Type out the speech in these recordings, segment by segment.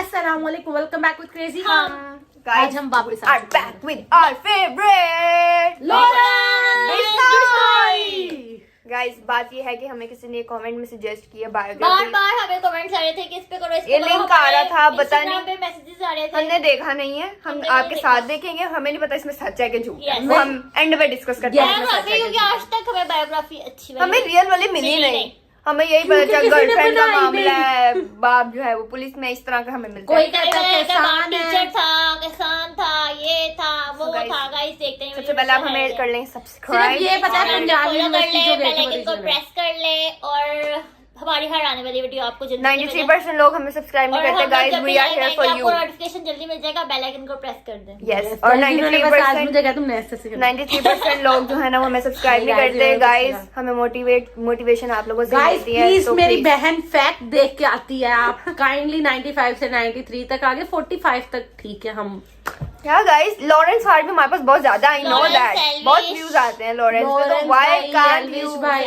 अस्सलामुअलैकुम, welcome back with crazy हम। Guys, आज हम वापस are back with our favorite Guys, बात ये है कि हमें किसी ने कमेंट में सजेस्ट किया बायोग्राफी। बार हमें कमेंट्स आ रहे थे कि इस पे करो, इस पे ये करो। लिंक आ रहा था, पता Instagram नहीं पे मैसेजेस आ रहे थे। हमने देखा नहीं है, हम हमने आपके नहीं साथ देखा। देखेंगे। हमें नहीं पता इसमें सच है कि झूठ है, Yes. वो हम एंड में डिस्कस करते हैं इसमें सच बायोग्राफी है कि क्योंकि झूठ आज तक हमें बायोग्राफी अच्छी है। हमें रियल वाली मिली नहीं। हमें यही पता क्योंकि चला किसी ने गर्लफ्रेंड का बनाई मामला नहीं। है, बाप जो है वो पुलिस में, इस तरह का हमें मिलता कोई है। कहता है किसान टीचर है। था, किसान था, ये था, वो So guys, था। गाइस देखते हैं सबसे पहले आप हमें कर लें सिर्फ सब्सक्राइब। ये पता है पंजाब यूनिवर्सिटी जो बेल गए आइकन को थे प्रेस कर ले और हमारी हर आने वाली वीडियो आपको जल्दी 93% लोग हमें सब्सक्राइब नहीं करते। Guys, we are here for you. आपको नोटिफिकेशन जल्दी मिल जाएगा, बेल आइकन को प्रेस कर दें। यस, और 93% 93% लोग जो है ना वो हमें सब्सक्राइब नहीं Guys, करते। ये गाइस, कुछ हमें मोटिवेशन आप लोगों से गाइस मिलती है। प्लीज तो मेरी please, बहन फैक्ट देख के आती है। आप काइंडली 95 से 93 तक आगे 45 तक ठीक है। हम क्या गाइस, लॉरेंस हार्ट में हमारे पास बहुत ज्यादा, I know Lawrence that, Elvish, बहुत व्यूज आते हैं लॉरेंस पे, तो Lawrence व्हाई भाई, कांट Elvish यू भाई,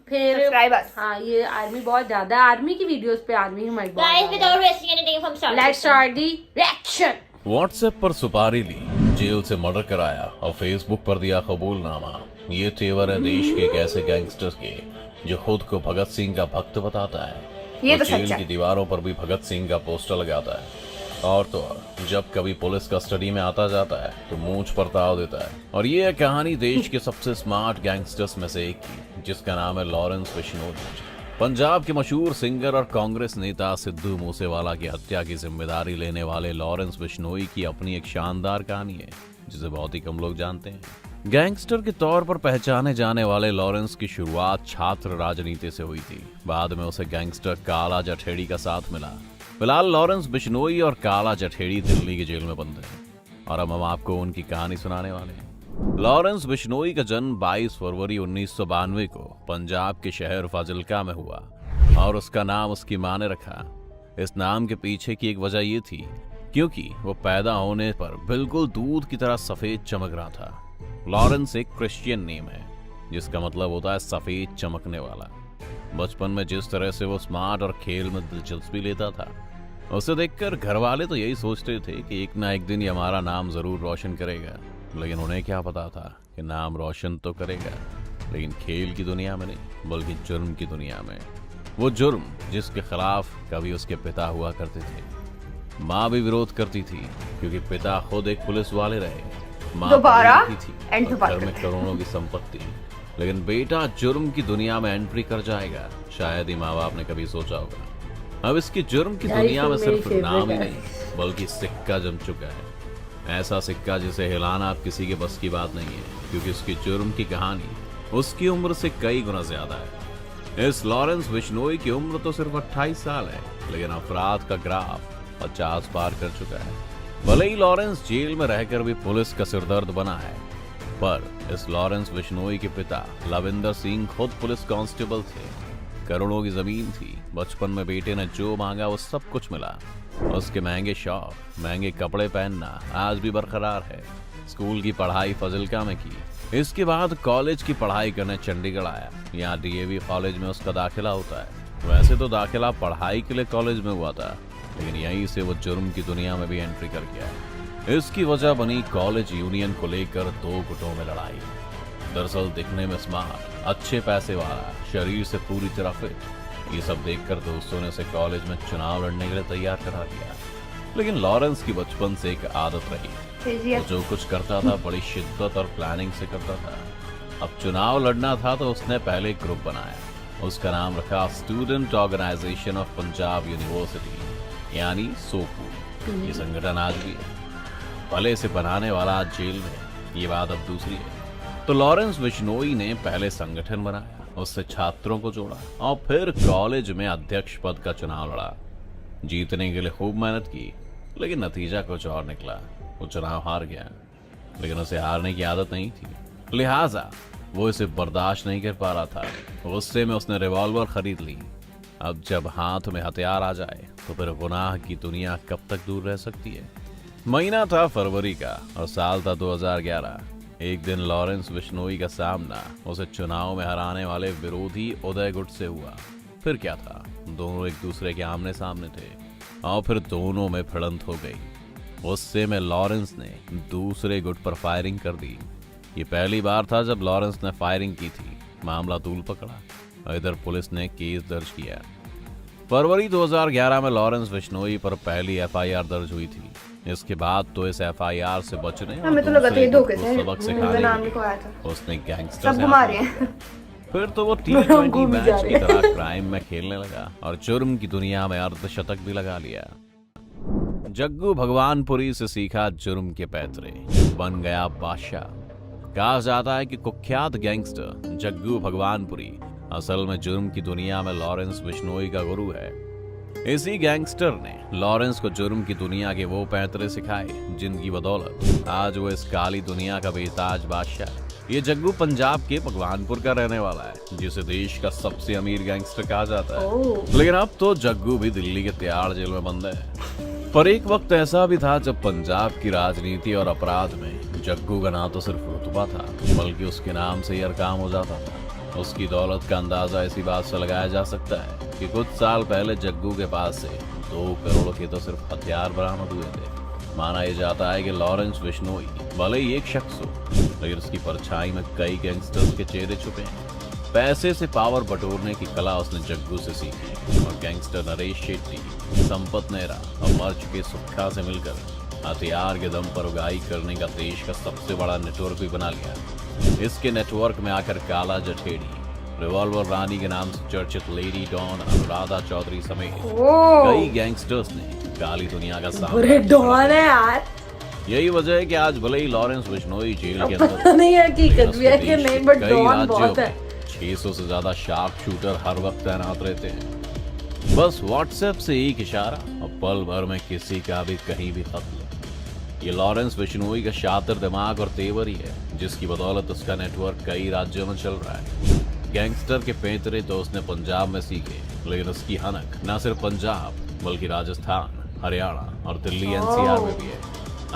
फिर सब्सक्राइब अस। हाँ, ये आर्मी बहुत ज्यादा है। आर्मी की वीडियोस पे आर्मी हमारी guys without wasting any time हम start let's start the reaction. WhatsApp पर सुपारी ली, जेल से मर्डर कराया और फेसबुक पर दिया कबूलनामा। ये तेवर है देश के एक ऐसे गैंगस्टर के जो खुद को भगत सिंह का भक्त बताता है ये और तो सच जेल है। की दीवारों पर भी भगत सिंह का पोस्टर लगाता है। और तो और जब कभी पुलिस कस्टडी में आता जाता है तो मूंछ पर ताव देता है। और ये है कहानी देश के सबसे स्मार्ट गैंगस्टर्स में से एक की, जिसका नाम है लॉरेंस बिश्नोई। पंजाब के मशहूर सिंगर और कांग्रेस नेता सिद्धू मूसेवाला की हत्या की जिम्मेदारी लेने वाले लॉरेंस बिश्नोई की अपनी एक शानदार कहानी है जिसे बहुत ही कम लोग जानते हैं। गैंगस्टर के तौर पर पहचाने जाने वाले लॉरेंस की शुरुआत छात्र राजनीति से हुई थी। बाद में उसे गैंगस्टर काला जठेड़ी का साथ मिला। फिलहाल लॉरेंस बिश्नोई और काला जठेड़ी दिल्ली की जेल में बंद हैं और अब हम आपको उनकी कहानी सुनाने वाले हैं। लॉरेंस बिश्नोई का जन्म 22 फरवरी 1992 को पंजाब के शहर फाजिल्का में हुआ और उसका नाम उसकी मां ने रखा। इस नाम के पीछे की एक वजह ये थी क्योंकि वो पैदा होने पर बिल्कुल दूध की तरह सफेद चमक रहा था। लॉरेंस एक क्रिश्चियन नेम है जिसका मतलब होता है सफेद चमकने वाला। बचपन में जिस तरह से वो स्मार्ट और खेल में दिलचस्पी लेता था, उसे देखकर घर वाले तो यही सोचते थे कि एक ना एक दिन ये हमारा नाम जरूर रोशन करेगा। लेकिन उन्हें क्या पता था कि नाम रोशन तो करेगा लेकिन खेल की दुनिया में नहीं बल्कि जुर्म की दुनिया में। वो जुर्म जिसके खिलाफ कभी उसके पिता हुआ करते थे। माँ भी विरोध करती थी क्योंकि पिता खुद एक पुलिस वाले रहे। माँ दोबारा पढ़ी लिखी थी एंड और दोबारा घर में करोड़ों की संपत्ति, लेकिन बेटा जुर्म की दुनिया में एंट्री कर जाएगा, शायद ही माँ बाप ने कभी सोचा होगा। अब इसकी जुर्म की दुनिया में सिर्फ नाम ही नहीं बल्कि सिक्का जम चुका है। ऐसा सिक्का जिसे हिलाना अब किसी के बस की बात नहीं है क्योंकि उसकी जुर्म की कहानी उसकी उम्र से कई गुना ज्यादा है। इस लॉरेंस बिश्नोई की उम्र तो सिर्फ 28 साल है लेकिन अपराध का ग्राफ 50 पार कर चुका है। भले ही लॉरेंस जेल में रहकर भी पुलिस का सिरदर्द बना है, पर इस लॉरेंस बिश्नोई के पिता लविंदर सिंह खुद पुलिस कांस्टेबल थे। करोड़ों की जमीन थी। बचपन में बेटे ने जो मांगा वो सब कुछ मिला। उसके महंगे शौक, महंगे कपड़े पहनना आज भी बरकरार है। स्कूल की पढ़ाई फाजिल्का में की। इसके बाद कॉलेज की पढ़ाई करने चंडीगढ़ आया। यहाँ डीएवी कॉलेज में उसका दाखिला होता है। वैसे तो दाखिला पढ़ाई के लिए कॉलेज में हुआ था लेकिन यहीं से वो जुर्म की दुनिया में भी एंट्री कर गया। इसकी वजह बनी कॉलेज यूनियन को लेकर दो गुटों में लड़ाई। दरअसल दिखने में स्मार्ट, अच्छे पैसे वाला, शरीर से पूरी तरह फिट, ये सब देखकर दोस्तों ने उसे कॉलेज में चुनाव लड़ने के लिए तैयार करा दिया। लेकिन लॉरेंस की बचपन से एक आदत रही, वो जो कुछ करता था बड़ी शिद्दत और प्लानिंग से करता था। अब चुनाव लड़ना था तो उसने पहले एक ग्रुप बनाया। उसका नाम रखा student organisation of Punjab university यानी सोपू। ये संगठन आज भी है। भले से बनाने वाला आज जेल में, ये बात अब दूसरी है। तो लॉरेंस बिश्नोई ने पहले संगठन बनाया, उससे छात्रों को जोड़ा और फिर कॉलेज में अध्यक्ष पद का चुनाव लड़ा। जीतने के लिए खूब मेहनत की लेकिन नतीजा कुछ और निकला। वो चुनाव हार गया लेकिन उसे हारने की आदत नहीं थी, लिहाजा वो इसे बर्दाश्त नहीं कर पा रहा था। गुस्से में उसने रिवॉल्वर खरीद ली। अब जब हाथ में हथियार आ जाए तो फिर गुनाह की दुनिया कब तक दूर रह सकती है। महीना था फरवरी का और साल था 2011। एक दिन लॉरेंस बिश्नोई का सामना उसे चुनाव में हराने वाले विरोधी उदय गुट से हुआ। फिर क्या था, दोनों एक दूसरे के आमने सामने थे। और फिर दोनों में भिड़ंत हो गई। गुस्से में लॉरेंस ने दूसरे गुट पर फायरिंग कर दी। ये पहली बार था जब लॉरेंस ने फायरिंग की थी। मामला तूल पकड़ा। इधर पुलिस ने केस दर्ज किया। फरवरी 2011 में लॉरेंस बिश्नोई पर पहली एफआईआर दर्ज हुई थी। इसके बाद तो इस एफआईआर से बचने और हमें तो लगा था ये दूसरे धोखे को से सबक सिखाने नाम के लिखवाया लिए था। उसने गैंगस्टर सब से घुमा हाथ रहे हैं। मिलाया। फिर तो वो T20 मैच की तरह क्राइम में खेलने लगा और जुर्म की दुनिया में अर्धशतक भी लगा लिया। जग्गू भगवानपुरी से सीखा जुर्म के पैतरे, बन गया बादशाह। कहा जाता है कि कुख्यात गैंगस्टर जग्गू भगवानपुरी असल में जुर्म की दुनिया में लॉरेंस बिश्नोई का गुरु है। इसी गैंगस्टर ने लॉरेंस को जुर्म की दुनिया के वो पैतरे सिखाए जिनकी बदौलत आज वो इस काली दुनिया का बेताज बादशाह है। ये जग्गू पंजाब के भगवानपुर का रहने वाला है, जिसे देश का सबसे अमीर गैंगस्टर कहा जाता है। लेकिन अब तो जग्गू भी दिल्ली के तिहाड़ जेल में बंद है। पर एक वक्त ऐसा भी था जब पंजाब की राजनीति और अपराध में जग्गू का ना तो सिर्फ रुतबा था, बल्कि उसके नाम से ही काम हो जाता था। उसकी दौलत का अंदाजा इसी बात से लगाया जा सकता है कि कुछ साल पहले जग्गू के पास से 2 करोड़ के तो सिर्फ हथियार बरामद हुए थे। माना यह जाता है कि लॉरेंस बिश्नोई भले ही एक शख्स हो, लेकिन उसकी परछाई में कई गैंगस्टर्स के चेहरे छुपे हैं। पैसे से पावर बटोरने की कला उसने जग्गू से सीखी और गैंगस्टर नरेश शेट्टी, संपत नेहरा और मर्च के सुक्खा से मिलकर हथियार के दम पर उगाई करने का देश का सबसे बड़ा नेटवर्क भी बना लिया। इसके नेटवर्क में आकर काला जठेड़ी, रिवॉल्वर रानी के नाम से चर्चित लेडी डॉन अनुराधा चौधरी समेत कई गैंगस्टर्स ने काली दुनिया का सामना डॉन है यार। यही वजह है कि आज भले ही लॉरेंस बिश्नोई जेल के अंदर पता नहीं है हकीकत भी है कि नहीं, बट कई डॉन राज्यों बहुत में है। 600 से ज्यादा शार्प शूटर हर वक्त तैनात रहते हैं। बस व्हाट्सएप से एक इशारा और पल भर में किसी का भी कहीं भी खत्म। ये लॉरेंस बिश्नोई का शातिर दिमाग और तेवर ही है, जिसकी बदौलत उसका नेटवर्क कई राज्यों में चल रहा है। गैंगस्टर के पैतरे तो उसने पंजाब में सीखे, लेकिन उसकी हनक न सिर्फ पंजाब बल्कि राजस्थान, हरियाणा और दिल्ली एनसीआर में भी है।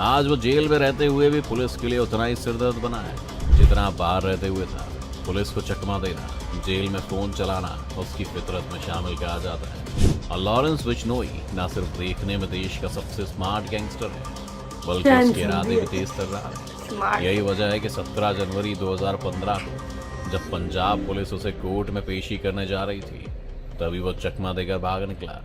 आज वो जेल में रहते हुए भी पुलिस के लिए उतना ही सिरदर्द बना है जितना बाहर रहते हुए था। पुलिस को चकमा देना, जेल में फोन चलाना उसकी फितरत में शामिल कहा जाता है। और लॉरेंस बिश्नोई न सिर्फ देखने में देश का सबसे स्मार्ट गैंगस्टर है, बल्कि उसके इरादे भी तेज कर रहा है। यही वजह है कि 17 जनवरी 2015 को जब पंजाब पुलिस उसे कोर्ट में पेशी करने जा रही थी, तभी वो चकमा देकर भाग निकला।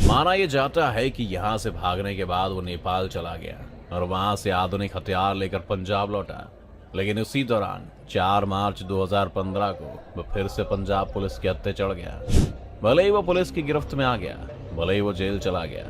माना यह जाता है कि यहाँ से भागने के बाद वो नेपाल चला गया और वहां से आधुनिक हथियार लेकर पंजाब लौटा। लेकिन उसी दौरान 4 मार्च 2015 को वो फिर से पंजाब पुलिस के हत्थे चढ़ गया। भले ही वो पुलिस की गिरफ्त में आ गया, भले ही वो जेल चला गया,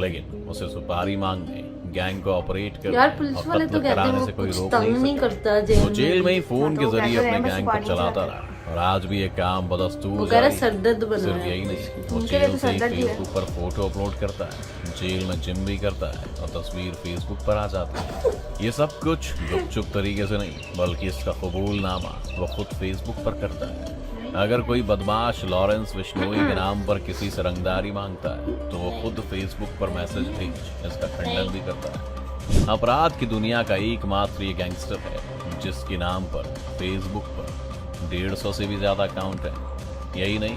लेकिन उसे सुपारी मांगने, गैंग को ऑपरेट करने यार पुलिस वाले तो कहते हैं से कोई कुछ रोक तंग नहीं करता जेल वो जेल में ही फोन के तो जरिए कहते अपने हैं गैंग को सुपारी चलाता चलाते रहा और आज भी ये काम बदस्तूर वो कह रहा जारी है। सरदर्द बना सिर्फ है। यही नहीं, वो उनके लिए जेल तो से ही सरदर्द ही है। फेसबुक पर फोटो अपलोड करता है, जेल में जिम भी करता है और तस्वीर फेसबुक पर आ जाती है। ये सब कुछ गुपचुप तरीके से नहीं, बल्कि इसका कबूलनामा वो खुद फेसबुक पर करता है। अगर कोई बदमाश लॉरेंस बिश्नोई के नाम पर किसी से रंगदारी मांगता है तो वो खुद फेसबुक पर मैसेज भेज इसका खंडन भी करता है। अपराध की दुनिया का एकमात्र ये गैंगस्टर है जिसके नाम पर फेसबुक पर 150 से भी ज्यादा अकाउंट है। यही नहीं,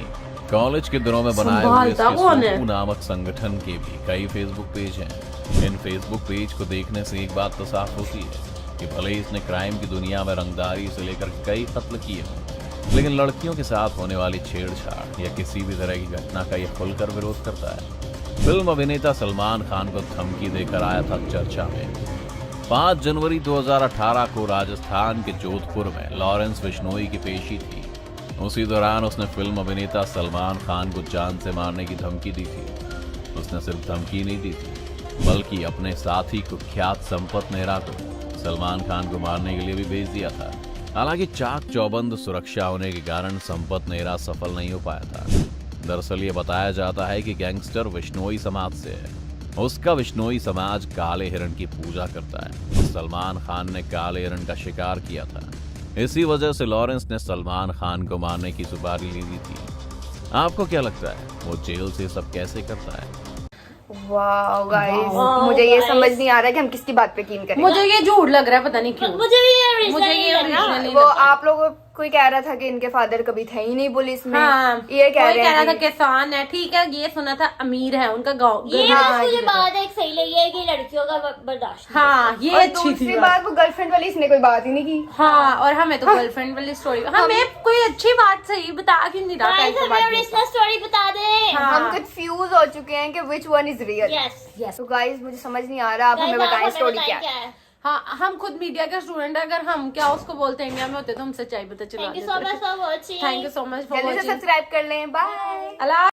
कॉलेज के दिनों में बनाए हुए संभालता कौन है? सुकू नामक संगठन के भी कई फेसबुक पेज हैं। इन फेसबुक पेज को देखने से एक बात तो साफ होती है कि भले ही इसने क्राइम की दुनिया में रंगदारी से लेकर कई कत्ल किए हों, लेकिन लड़कियों के साथ होने वाली छेड़छाड़ या किसी भी तरह की घटना का ये खुलकर विरोध करता है। फिल्म अभिनेता सलमान खान को धमकी देकर आया था चर्चा में। 5 जनवरी 2018 को राजस्थान के जोधपुर में लॉरेंस बिश्नोई की पेशी थी। उसी दौरान उसने फिल्म अभिनेता सलमान खान को जान से मारने की धमकी दी थी। उसने सिर्फ धमकी नहीं दी थी, बल्कि अपने साथी कुख्यात संपत नेहरा को सलमान खान को मारने के लिए भी भेज दिया था। हालांकि चाक चौबंद सुरक्षा होने के कारण संपत नेहरा सफल नहीं हो पाया था। दरअसल ये बताया जाता है कि गैंगस्टर बिश्नोई समाज से है। उसका बिश्नोई समाज काले हिरण की पूजा करता है और सलमान खान ने काले हिरण का शिकार किया था। इसी वजह से लॉरेंस ने सलमान खान को मारने की सुपारी ले ली थी। आपको क्या लगता है वो जेल से सब कैसे करता है? वाओ गाइस, मुझे ये समझ नहीं आ रहा है कि हम किसकी बात पे यकीन करें। मुझे ये झूठ लग रहा है, पता नहीं क्यों। मुझे भी ये मुझे ये original लग रहा है। original वो आप लोगों कोई कह रहा था कि इनके फादर कभी थे ही नहीं पुलिस में। हाँ, ये कह कोई रहे कह रहा था हैं किसान है, ठीक है, ये सुना था अमीर है, उनका गाँव। ये हाँ, बस मुझे ये बात एक सही लगी है कि लड़कियों का बर्दाश्त नहीं हाँ, ये और अच्छी थी दूसरी बात। बात वो गर्लफ्रेंड वाली इसने कोई बात ही नहीं की। हाँ, और हमें तो गर्लफ्रेंड वाली स्टोरी, हमें कोई अच्छी बात सही बता क्यों नहीं रहा? Guys, हमें ओरिजिनल स्टोरी बता दे। हाँ। हम कंफ्यूज हो चुके हैं कि which one is real. Yes तो गाइस मुझे समझ नहीं आ रहा, आप हमें बताएं स्टोरी क्या है। है। हाँ, हम खुद मीडिया के स्टूडेंट, अगर हम क्या उसको बोलते हैं इंडिया में होते तो हम सच्चाई पता चला thank you so much for watching. Thank you so much for जल्दी से वॉचिंग। सब्सक्राइब कर लें। बाय। अल्लाह।